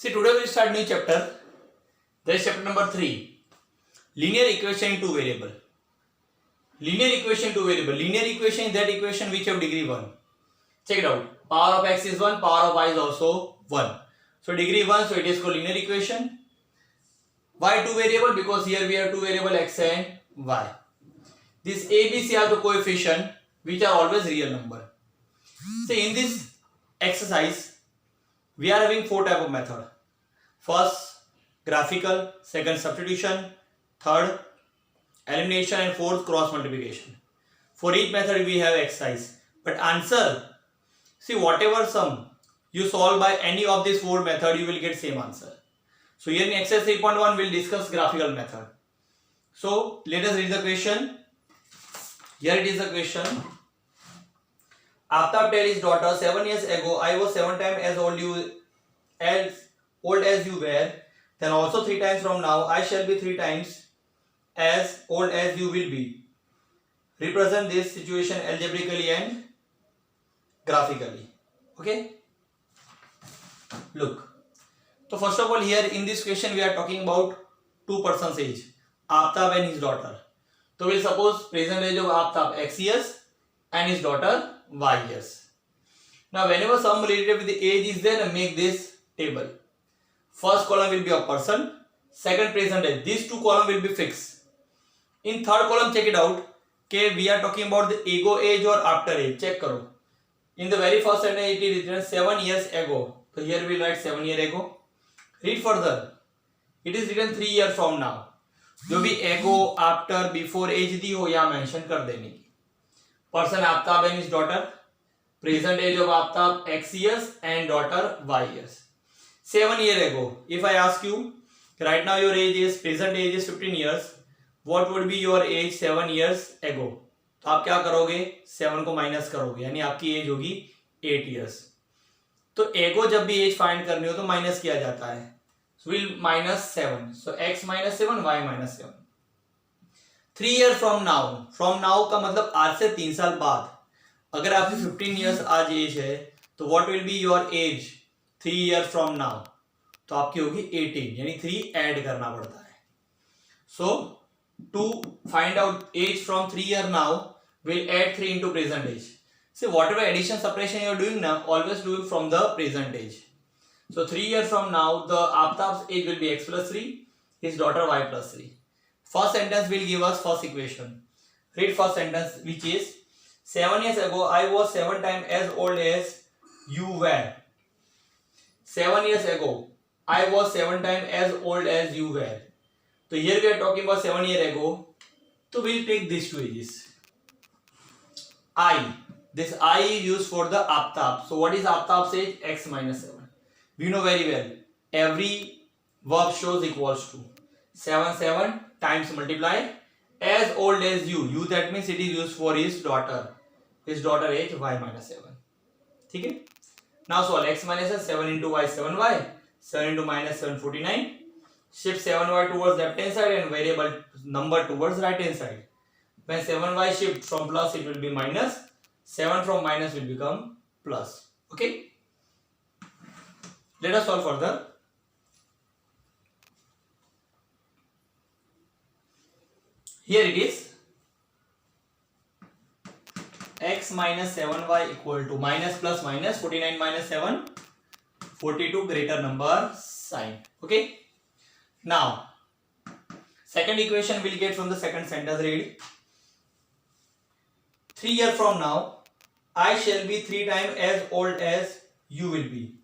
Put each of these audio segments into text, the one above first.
See, today we start new chapter. There is chapter number 3. Linear equation in two variable. Linear equation in two variable. Linear equation is that equation which have degree 1. Check it out. Power of x is 1, power of y is also 1. So degree 1, so it is called linear equation. Why two variable? Because here we have two variable x and y. This a, b, c are the coefficient which are always real number. So in this exercise, we are having 4 type of method. First, graphical. Second, substitution. Third, elimination. And fourth, cross multiplication. For each method we have exercise. But answer, see, whatever sum you solve by any of these 4 method, you will get same answer. So here in exercise 3.1 we will discuss graphical method. So let us read the question. Here it is the question. Aftab tell his daughter, 7 years ago I was 7 times as old as you were, then also 3 times from now I shall be 3 times as old as you will be. Represent this situation algebraically and graphically. Okay, look. So first of all, here in this question we are talking about 2 persons age, Aftab and his daughter. So we'll suppose present age of Aftab x years and his daughter y years. Now whenever sum related with the age is there, make this table. First column will be a person, second present age. These 2 columns will be fixed. In third column, check it out. Okay, we are talking about the ago age or after age. Check karo. In the very first sentence it is written 7 years ago. So here we will write 7 years ago. Read further. It is written 3 years from now. जो भी ago, after, before age दी हो यहाँ mention कर देने की. Person Aftab and his daughter. Present age of Aftab x years and daughter y years. 7 years ago. If I ask you, right now your age is, present age is 15 years. What would be your age 7 years ago? तो आप क्या करोगे? 7 को minus करोगे, यानी आपकी as होगी 8 years. तो एगो जब भी एज फाइंड करनी हो तो माइनस किया जाता है. So we'll minus 7. So x minus 7, y minus 7. 3 years from now. From now का मतलब आज से 3 साल बाद. अगर आपकी 15 years आज एज है तो what will be your age 3 years from now? तो आपकी होगी 18, यानी 3 ऐड करना पड़ता है. So to find out age from 3 years now, we'll add 3 into present age. See, whatever addition subtraction you are doing now, always do it from the present age. So 3 years from now, the Aftab's age will be x plus 3, his daughter y plus 3. First sentence will give us first equation. Read first sentence, which is 7 years ago I was 7 times as old as you were. 7 years ago I was 7 times as old as you were. So here we are talking about 7 years ago. So we'll take these 2 ages. This I is used for the Aftab. So what is Aftab's age? X minus 7. We know very well. Every verb shows equals to 7 times multiply as old as you. You, that means it is used for his daughter. His daughter age y minus 7. ठीक है? Now solve x minus 7 into y 7y. 7 into minus 7 49. Shift 7y towards left hand side and variable number towards right hand side. When 7y shift from plus, it will be minus. 7 from minus will become plus. Okay? Let us solve further. Here it is. X minus 7y equal to minus plus minus 49 minus 7 42 greater number sign. Okay? Now second equation we'll get from the second sentence. Read. 3 years from now I shall be 3 times as old as you will be.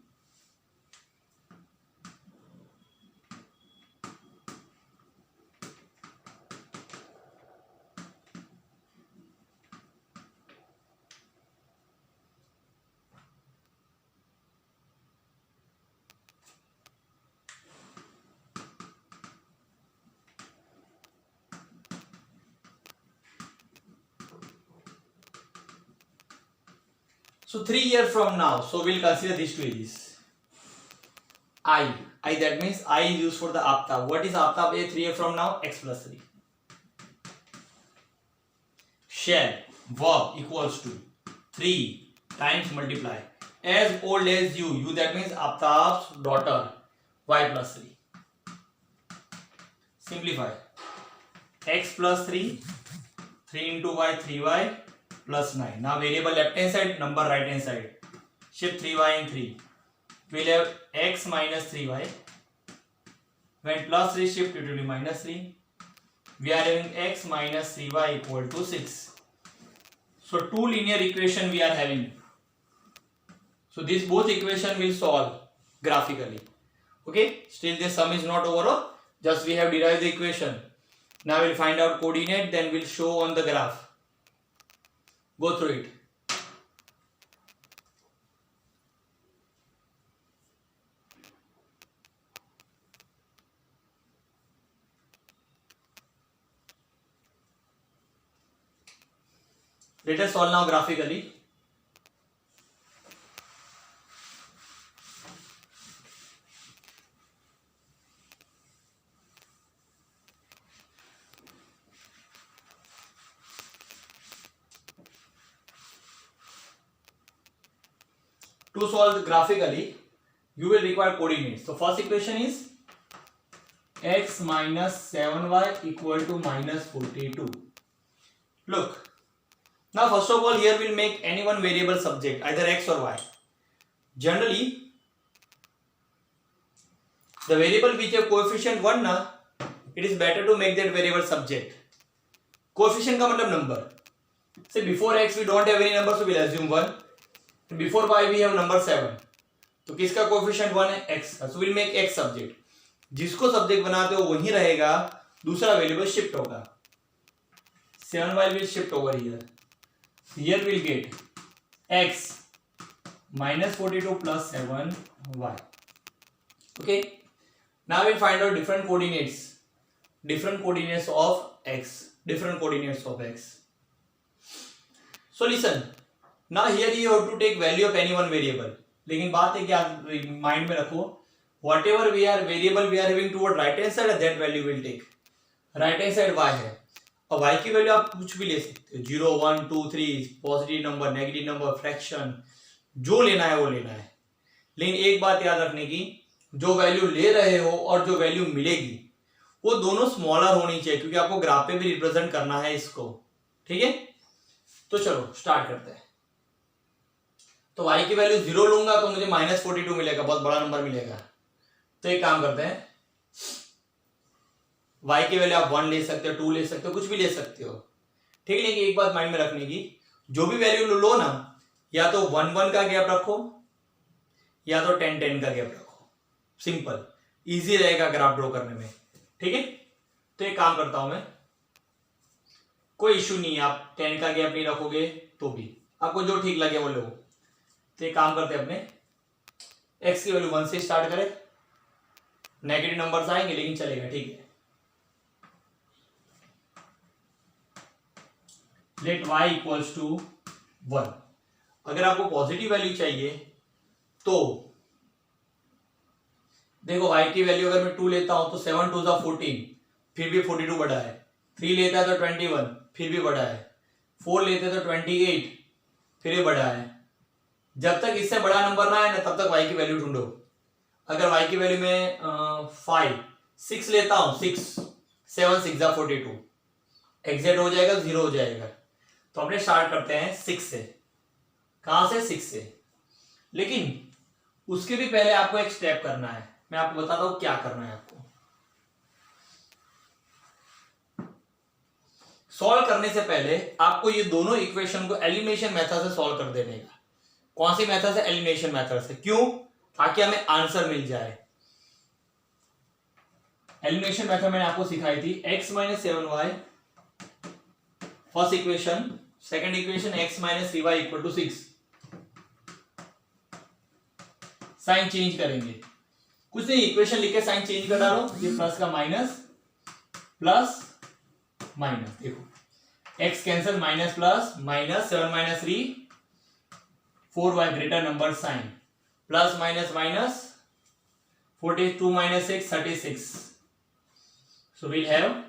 So 3 years from now, so we'll consider these 2 ages. I that means I is used for the Aftab. What is Aftab age 3 years from now? X plus 3. Shall verb equals to 3 times multiply as old as you that means Aftab's daughter y plus 3. Simplify. X plus 3, 3 into y, 3y plus 9. Now variable left hand side, number right hand side. Shift 3y and 3. We'll have x minus 3y. When plus 3 shift, it will be minus 3. We are having x minus 3y equal to 6. So two linear equation we are having. So these both equation will solve graphically. Okay, still this sum is not over. Just we have derived the equation. Now we'll find out coordinate, then we'll show on the graph. Go through it. Let us solve now graphically. To solve graphically, you will require coordinates. So first equation is x minus 7y equal to minus 42. Look, now first of all here we'll make any one variable subject, either x or y. Generally, the variable which have coefficient 1 na, it is better to make that variable subject. Coefficient का मतलब number. Say before x we don't have any number, so we'll assume 1. Before y we have number 7. तो किसका coefficient 1 है, x का. So we'll make x subject. जिसको subject बनाते हो वही रहेगा, दूसरा वेरिएबल शिफ्ट होगा. 7y will shift over here. Here we'll get x minus 42 plus 7y. Okay. Now we'll find out different coordinates. Different coordinates of x. Different coordinates of x. So listen. Now here you have to take value of any one variable. लेकिन बात है कि आप mind में रखो, whatever we are variable we are having toward right hand side, that value will take. Right hand side y है, और y की वैल्यू आप कुछ भी ले सकते हो, 0, 1, 2, 3, positive number, negative number, fraction, जो लेना है वो लेना है. लेकिन एक बात याद रखने की, जो वैल्यू ले रहे हो और जो वैल्यू मिलेगी वो दोनों स्मॉलर होनी चाहिए, क्योंकि आपको ग्राफ पे भी रिप्रेजेंट करना है इसको. ठीक है, तो चलो स्टार्ट करते हैं. तो y की वैल्यू 0 लूंगा तो मुझे माइनस 42 मिलेगा, बहुत बड़ा नंबर मिलेगा. तो एक काम करते हैं, y की वैल्यू आप 1 ले सकते हो, 2 ले सकते हो, कुछ भी ले सकते हो. ठीक है, लेकिन एक बात माइंड में रखने की, जो भी वैल्यू लो ना, या तो 1 1 का गैप रखो या तो 10 10 का गैप रखो. सिंपल, इजी रहेगा ग्राफ ड्रॉ करने में. ठीक है, तो एक काम करता हूं मैं, कोई इश्यू नहीं है, आप 10 का गैप नहीं रखोगे तो भी आपको जो ठीक लगे वो लो. तो एक काम करते हैं, अपने x की वैल्यू 1 से स्टार्ट करें. नेगेटिव नंबर्स आएंगे लेकिन चलेगा. ठीक है, लेट y इक्वल्स टू 1. अगर आपको पॉजिटिव वैल्यू चाहिए तो देखो, y की वैल्यू अगर मैं 2 लेता हूं तो 7 2 14, फिर भी 42 बढ़ा है. 3 लेता है तो 21, फिर भी बढ़ा है. 4 लेते तो 28, फिर भी बढ़ा है. जब तक इससे बड़ा नंबर ना आए ना, तब तक y की वैल्यू ढूंढो. अगर y की वैल्यू में 5 6 लेता हूं, 6 7 6 42, एग्जैक्ट हो जाएगा, 0 हो जाएगा. तो अपने स्टार्ट करते हैं 6 से. कहां से? 6 से. लेकिन उसके भी पहले आपको एक स्टेप करना है. मैं आपको बताता हूं क्या करना है. आपको सॉल्व करने से पहले आपको ये दोनों इक्वेशन को एलिमिनेशन मेथड से सॉल्व कर देने का. कौन सी मेथड से? एलिमिनेशन मेथड से. क्यों? ताकि हमें आंसर मिल जाए. एलिमिनेशन मेथड मैंने आपको सिखाई थी. x minus 7y first equation, second equation x minus 3y equal to 6. Sign change करेंगे, कुछ नहीं, इक्वेशन लिख के साइन चेंज कर डालो. ये प्लस का माइनस, प्लस माइनस. देखो x cancel, minus plus, minus 7 minus 3 4y greater number sign, plus minus minus 42 minus 6 36. So we'll have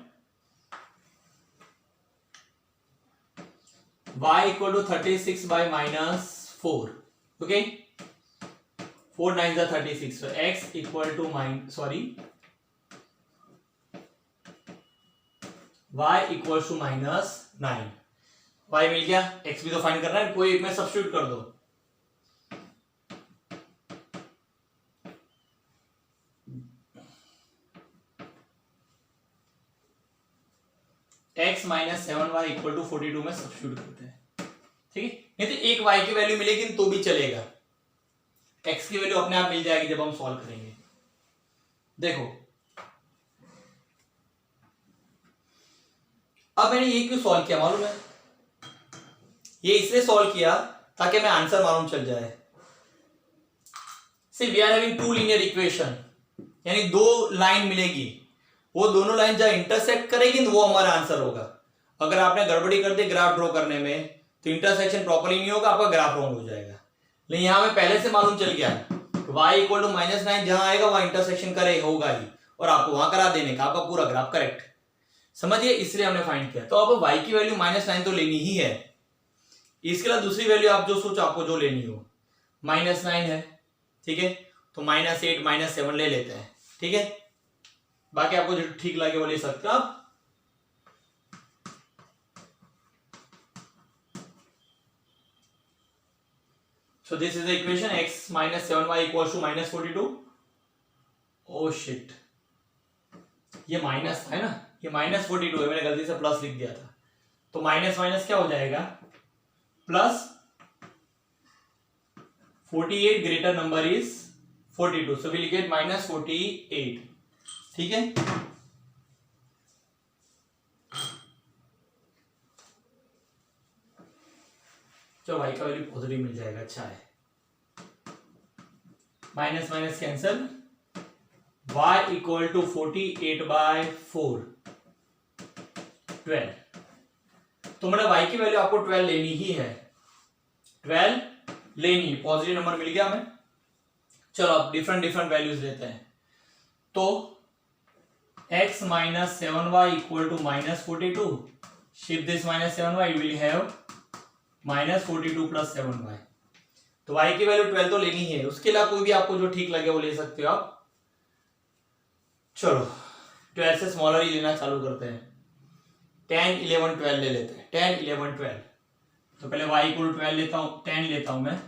y equal to 36 by minus 4. Okay, 4 9 is 36. So x equal to y equals to -9. y मिल गया, x भी तो find करना है, कोई एक में substitute कर दो. x minus 7y equal to 42 में सब्स्टिट्यूट करते हैं. ठीक है, नहीं तो एक y की वैल्यू मिलेगी तो भी चलेगा, x की वैल्यू अपने आप मिल जाएगी जब हम सॉल्व करेंगे. देखो अब मैंने ये क्यों सॉल्व किया मालूम है? ये इसलिए सॉल्व किया ताकि मैं आंसर मालूम चल जाए. See we are having two linear equation, यानी दो लाइन मिलेगी, वो दोनों लाइन जब इंटरसेक्ट करेगी तो वो हमारा आंसर होगा. अगर आपने गड़बड़ी कर दी ग्राफ ड्रॉ करने में तो इंटरसेक्शन प्रॉपर्ली नहीं होगा, आपका ग्राफ रॉन्ग हो जाएगा. लेकिन यहां में पहले से मालूम चल गया y इक्वल टू -9 जहां आएगा वहां इंटरसेक्शन करे होगा ही, और आपको वहां करा देने का, आपका पूरा ग्राफ करेक्ट. समझिए, इसलिए हमने फाइंड किया. तो अब y की वैल्यू -9 तो लेनी ही है. इसके लिए दूसरी वैल्यू आप जो सोचो आपको जो लेनी हो, -9 है. ठीक है, तो -8 -7 ले लेते हैं. ठीक है, बाकी आपको जो ठीक लगे वो ले सकते हो आप. So this is the equation x minus 7y equals to -42. Oh shit, ये माइनस है ना, ये -42 है, मैंने गलती से प्लस लिख दिया था. तो माइनस माइनस क्या हो जाएगा, plus 48 greater number is 42. So we'll get -48. ठीक है, तो y का वैल्यू पॉजिटिव मिल जाएगा. अच्छा है, minus minus cancel, y equal to 48/4 12. तो मतलब y की वैल्यू आपको 12 लेनी ही है, 12 लेनी, पॉजिटिव नंबर मिल गया हमें. चलो अब डिफरेंट डिफरेंट वैल्यूज लेते हैं. तो x minus 7y equal to -42. Shift this -7y, it will have -42 plus 7y. तो y की वैल्यू 12 तो लेनी है, उसके अलावा कोई भी आपको जो ठीक लगे वो ले सकते हो आप. चलो 12 से स्मॉलर ही लेना चालू करते हैं. 10 11 12 ले लेते हैं. 10 11 12. तो पहले y इक्वल टू 12 लेता हूं, 10 लेता हूं मैं.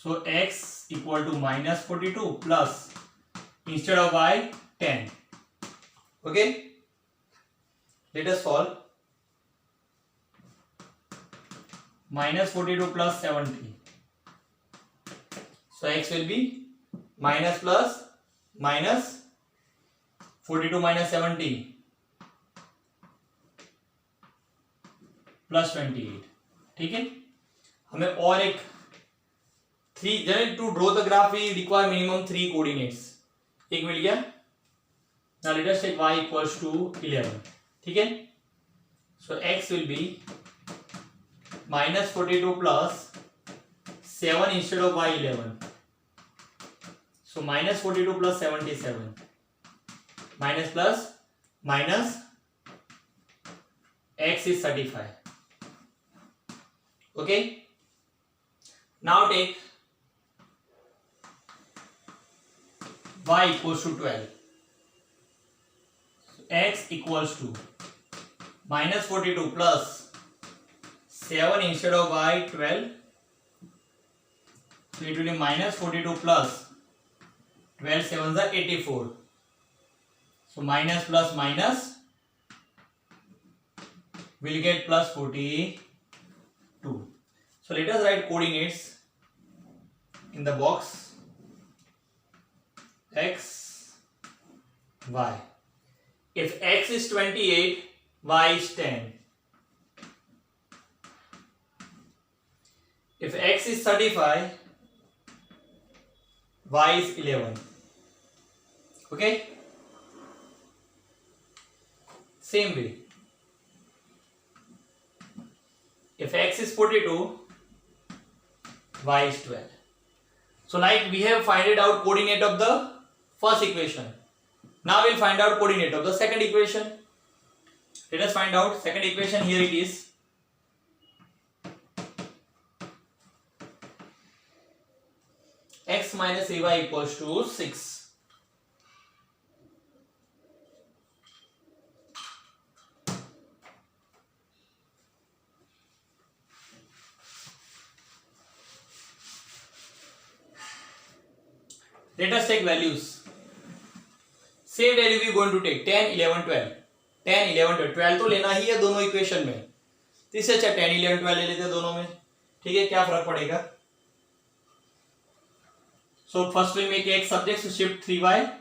So x equal to -42 plus instead of y 10. Okay, let us solve. -42 plus 70. So x will be minus plus minus 42 minus 70 plus 28. ठीक है, हमें और एक 3 to draw the graph we require minimum 3 coordinates. एक मिल गया. Now let us take y equals to 11. ठीक है, so x will be -42 plus 7 instead of y 11. So -42 plus 77 minus plus minus x is 35. Okay, now take y equals to 12. X equals to -42 plus 7 instead of y 12. So it will be -42 plus 12 7s are 84. So minus plus minus will get plus 42. So let us write coordinates in the box. X, y. If x is 28, y is 10. If x is 35, y is 11. Okay? Same way. If x is 42, y is 12. So like we have finded out coordinate of the first equation. Now we'll find out coordinate of the second equation. Let us find out second equation. Here it is. X x minus ay equals to 6. Let us take values. Same value we going to take 10, 11, 12. 10, 11, 12. 12 तो लेना ही है दोनों equation में, तो इससे अच्छा 10, 11, 12 ले लेते हैं दोनों में. ठीक है, क्या फर्क पड़ेगा. So first we'll make x subject, so shift 3y.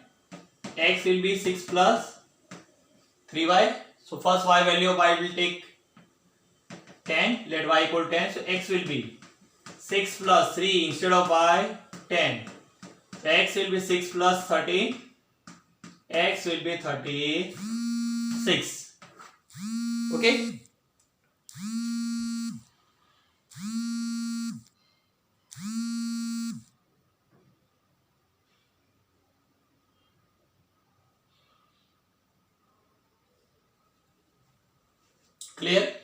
X will be 6 plus 3y. So first y value of y will take 10. Let y equal 10. So x will be 6 plus 3 instead of y 10. So x will be 6 plus 13. X will be 36. Okay. Clear?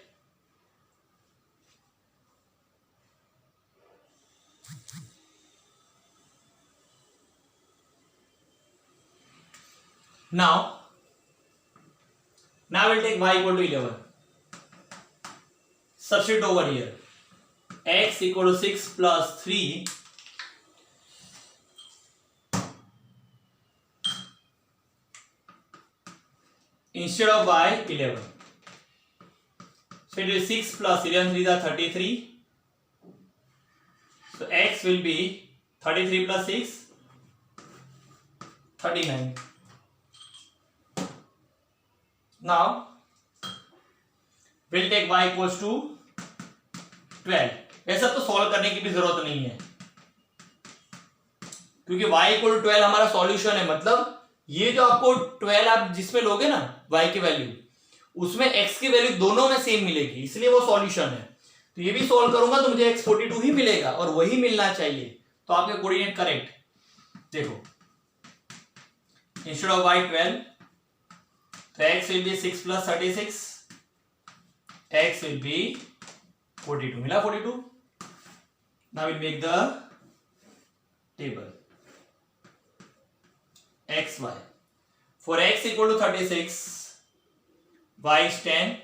Now we'll take y equal to 11. Substitute over here. X equal to 6 plus 3 instead of y 11. So it is 6 plus 11 3 are 33. So x will be 33 plus 6 39. Now we'll take y equals to 12. ऐसा तो solve करने की भी जरूरत नहीं है, क्योंकि y equal to 12 हमारा सॉल्यूशन है. मतलब ये जो आपको 12 आप जिसमें लोगे ना y की वैल्यू, उसमें x की वैल्यू दोनों में सेम मिलेगी, इसलिए वो सॉल्यूशन है. तो ये भी सॉल्व करूंगा तो मुझे x 42 ही मिलेगा और वही मिलना चाहिए. तो आपके कोऑर्डिनेट करेक्ट. देखो, इंस्टेड ऑफ y 12, तो x will be 6 plus 36. X will be 42. मिला 42. Now we'll make the table. X, Y. For x equal to 36, y is 10.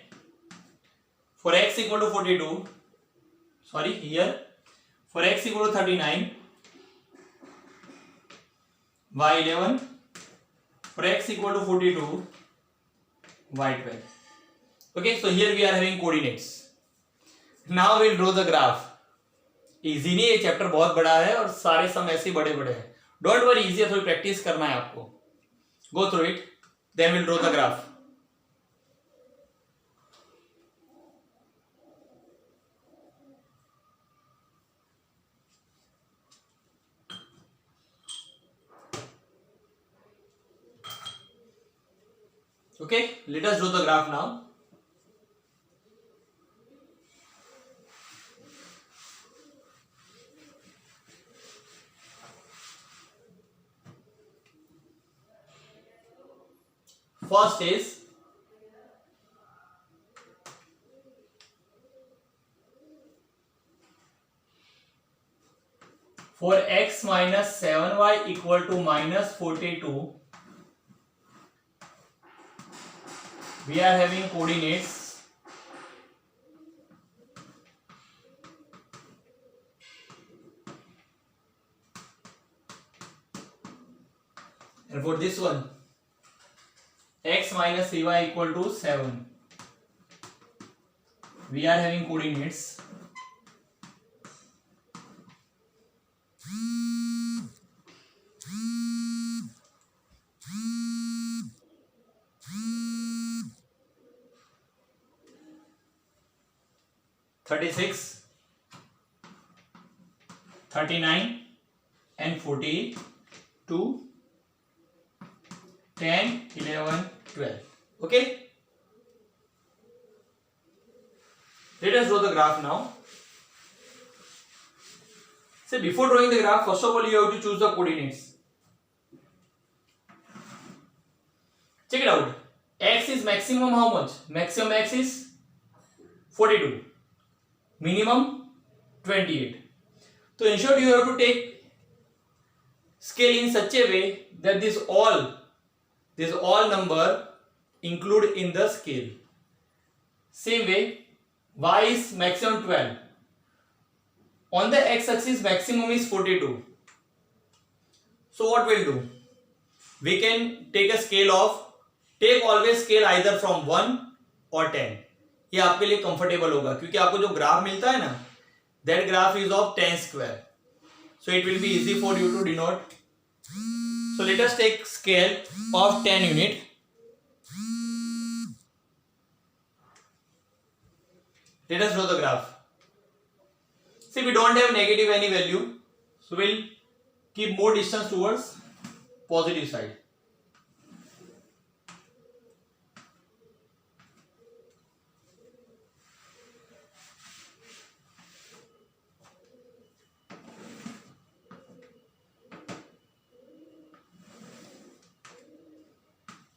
For x equal to 42, sorry, here. For x equal to 39, y 11. For x equal to 42, y 12. Okay, so here we are having coordinates. Now we'll draw the graph. Easy नहीं, ये chapter बहुत बड़ा है और सारे सम ऐसे बड़े बड़े हैं. डोंट वरी, इजी है, थोड़ी प्रैक्टिस करना है आपको. Go through it, then will draw the graph. Okay, let us draw the graph now. First is for x minus 7y equal to minus 42, we are having coordinates and for this one x minus cy equal to 7, we are having coordinates 36, 39 and 42, 10, 11, 12. Okay, let us draw the graph now. So before drawing the graph, first of all you have to choose the coordinates. Check it out. X is maximum how much? Maximum x is 42, minimum 28. So in short you have to take scale in such a way that this all number include in the scale. Same way, y is maximum 12. On the x-axis, maximum is 42. So what we'll do? We can take a scale of, take always scale either from 1 or 10. ये आपके लिए comfortable होगा क्योंकि आपको जो graph मिलता है ना, that graph is of 10 square. So it will be easy for you to denote. So let us take scale of 10 unit. Let us draw the graph. See, we don't have negative any value, so we'll keep more distance towards positive side.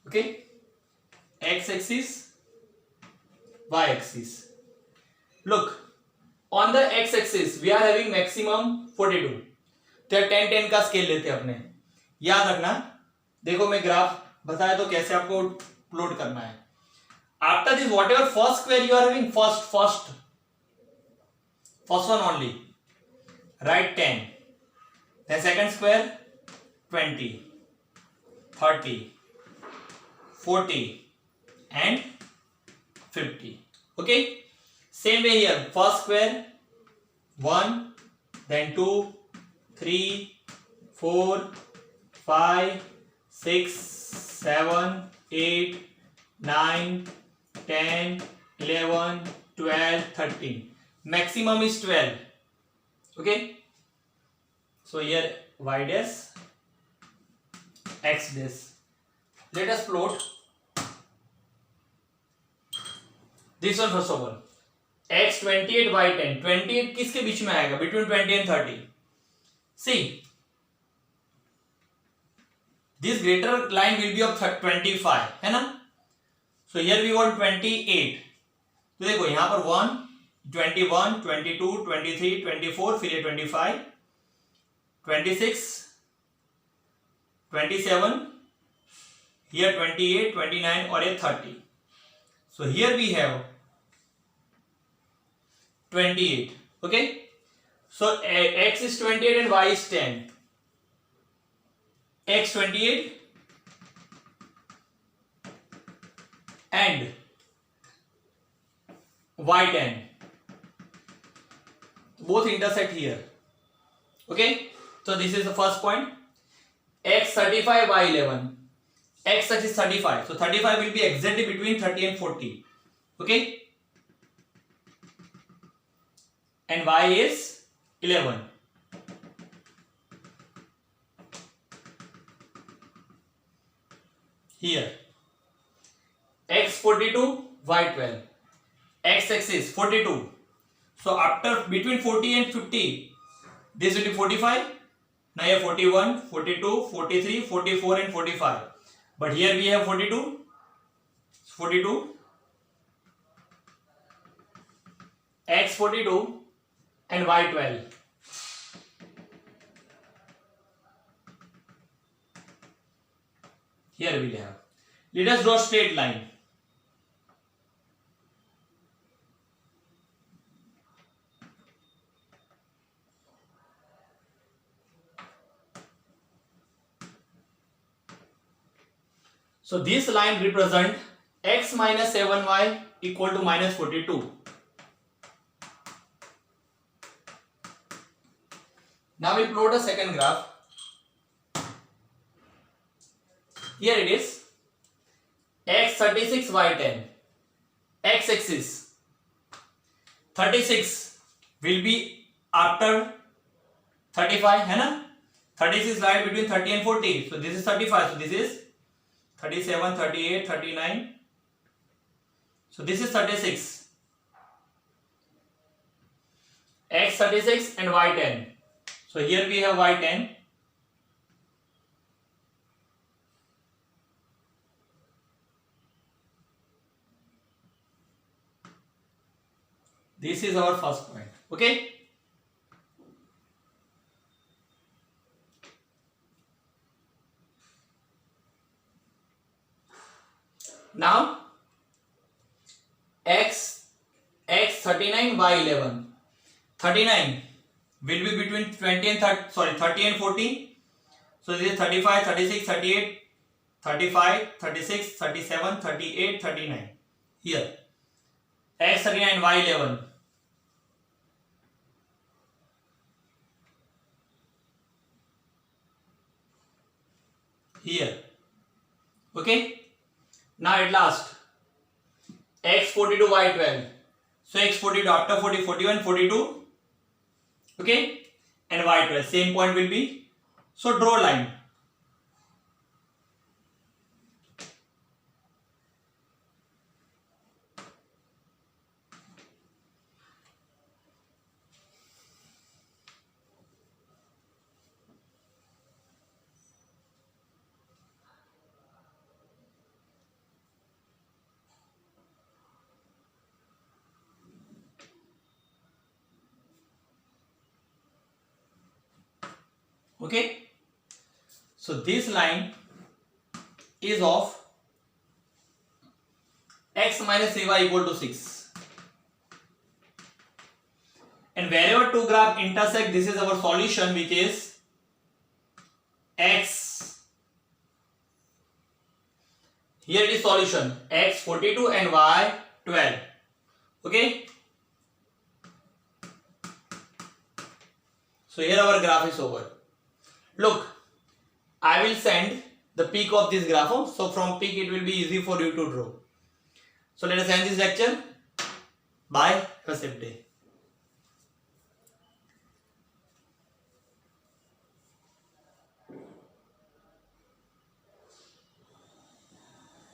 Okay, x-axis, y-axis. Look, on the x-axis we are having maximum 42. तो 10-10 का scale लेते हैं अपने. याद रखना, देखो मैं graph बताया तो कैसे आपको प्लॉट करना है. After this, whatever first square you are having, first one only, write 10. Then second square 20, 30, 40 and 50. Okay, same way here, first square 1, then 2, 3, 4, 5, 6, 7, 8, 9, 10, 11, 12, 13. Maximum is 12. Okay, so here y dash, x dash. Let us plot this one first of all. X 28, y 10. 28 किसके बीच में आएगा? Between 20 and 30. See, this greater line will be of 25, है ना? So here we want 28. तो देखो यहाँ पर 1, 21, 22, 23, 24, फिर ये 25, 26, 27, here 28, 29 और ये 30. So here we have 28. Okay, so x is 28 and y is 10. X 28 and y 10. Both intersect here. Okay, so this is the first point. X 35, y 11. X axis 35, so 35 will be exactly between 30 and 40. Okay, and y is 11. Here x 42, y 12. X axis 42, so after between 40 and 50 this will be 45. Now here 41, 42, 43, 44 and 45. But here we have 42, x 42 and y 12. Here we have. Let us draw straight line. So this line represent x minus 7y equal to minus 42. Now we plot a second graph. Here it is, x 36, y 10. X axis 36 will be after 35, है ना? 36 lie between 30 and 40. So this is 35. So this is 37, 38, 39. So this is 36. X 36 and y 10. So here we have y 10. This is our first point. Okay. x39, y11. 39 will be between 30 and 40. So this is 35, 36, 38, 35, 36, 37, 38, 39. Here x39, y11. Here. Okay. Now at last x42, y12. So x42 after 40, 41, 42. Okay. And y12 same point will be. So draw line. Okay. So this line is of x minus ay equal to 6. And wherever two graph intersect, this is our solution, which is x. Here it is solution x42 and y12. Okay. So here our graph is over. Look, I will send the peak of this graph. So from peak it will be easy for you to draw. So let us end this lecture. Bye. Have a safe day.